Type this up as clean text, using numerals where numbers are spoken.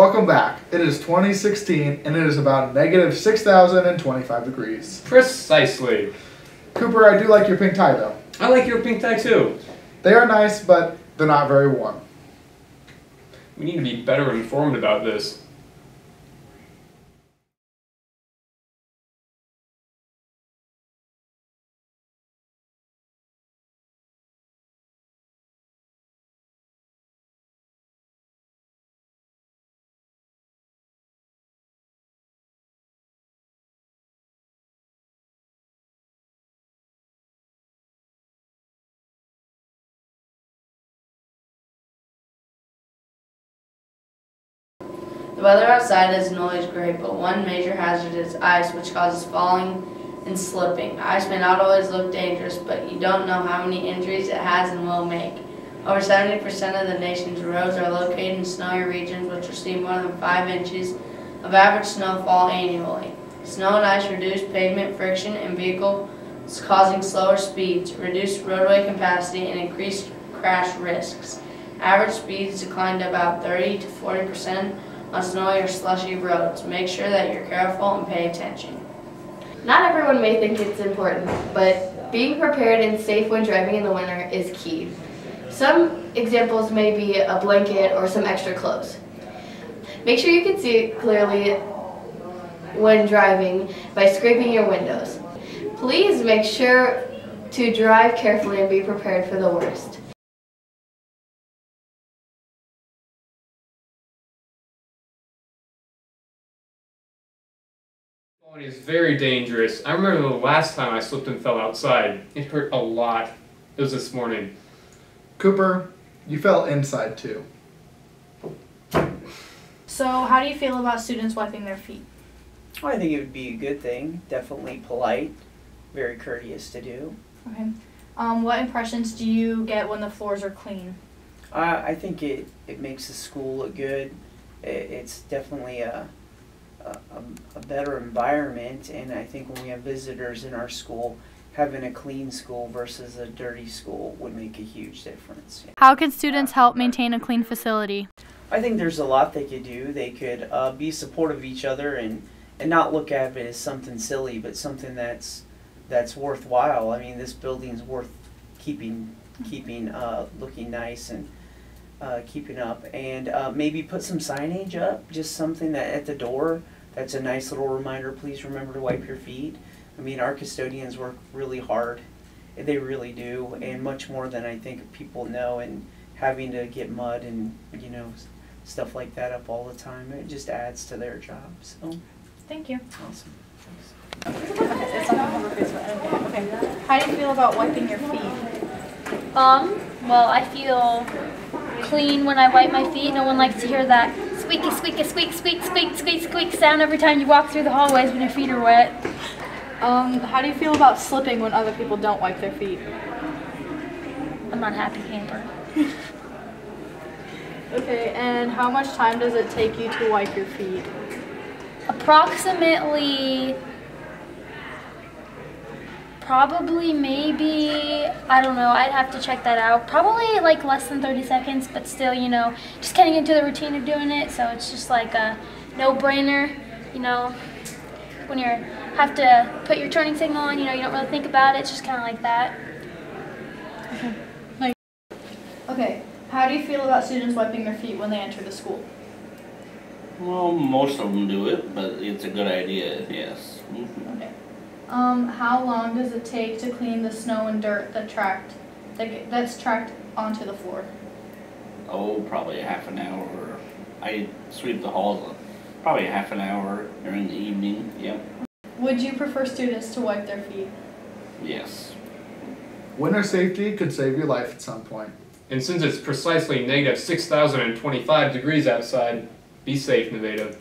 Welcome back. It is 2016 and it is about negative 6,025 degrees. Precisely. Cooper, I do like your pink tie though. I like your pink tie too. They are nice, but they're not very warm. We need to be better informed about this. The weather outside isn't always great, but one major hazard is ice, which causes falling and slipping. Ice may not always look dangerous, but you don't know how many injuries it has and will make. Over 70% of the nation's roads are located in snowy regions which receive more than 5 inches of average snowfall annually. Snow and ice reduce pavement friction and vehicles, causing slower speeds, reduced roadway capacity, and increased crash risks. Average speeds decline to about 30 to 40% on snowy or slushy roads. Make sure that you're careful and pay attention. Not everyone may think it's important, but being prepared and safe when driving in the winter is key. Some examples may be a blanket or some extra clothes. Make sure you can see clearly when driving by scraping your windows. Please make sure to drive carefully and be prepared for the worst. It is very dangerous. I remember the last time I slipped and fell outside. It hurt a lot. It was this morning. Cooper, you fell inside too. So how do you feel about students wiping their feet? Well, I think it would be a good thing. Definitely polite, very courteous to do. Okay. What impressions do you get when the floors are clean? I think it makes the school look good. It's definitely a better environment, and I think when we have visitors in our school, having a clean school versus a dirty school would make a huge difference. How can students help maintain a clean facility? I think there's a lot they could do. They could be supportive of each other and not look at it as something silly, but something that's worthwhile. I mean, this building's worth keeping looking nice and keeping up, and maybe put some signage up, just something that at the door that's a nice little reminder, please remember to wipe your feet. I mean, our custodians work really hard, they really do, and much more than I think people know, and having to get mud and stuff like that up all the time, it just adds to their job. So Thank you. awesome. Okay. How do you feel about wiping your feet? Well, I feel clean when I wipe my feet. No one likes to hear that squeaky, squeaky, squeak, squeak, squeak, squeak, squeak sound every time you walk through the hallways when your feet are wet. How do you feel about slipping when other people don't wipe their feet? I'm not a happy camper. Okay, and how much time does it take you to wipe your feet? Approximately, probably, maybe, I don't know, I'd have to check that out. Probably like less than 30 seconds, but still, just getting into the routine of doing it, so it's just like a no-brainer, when you have to put your turning signal on, you don't really think about it, it's just kind of like that. Okay, how do you feel about students wiping their feet when they enter the school? Well, most of them do it, but it's a good idea, yes. Okay. How long does it take to clean the snow and dirt that's tracked onto the floor? Oh, probably a half an hour. I sweep the halls probably a half an hour during the evening, yep. Would you prefer students to wipe their feet? Yes. Winter safety could save your life at some point. And since it's precisely negative 6,025 degrees outside, be safe, Nevada.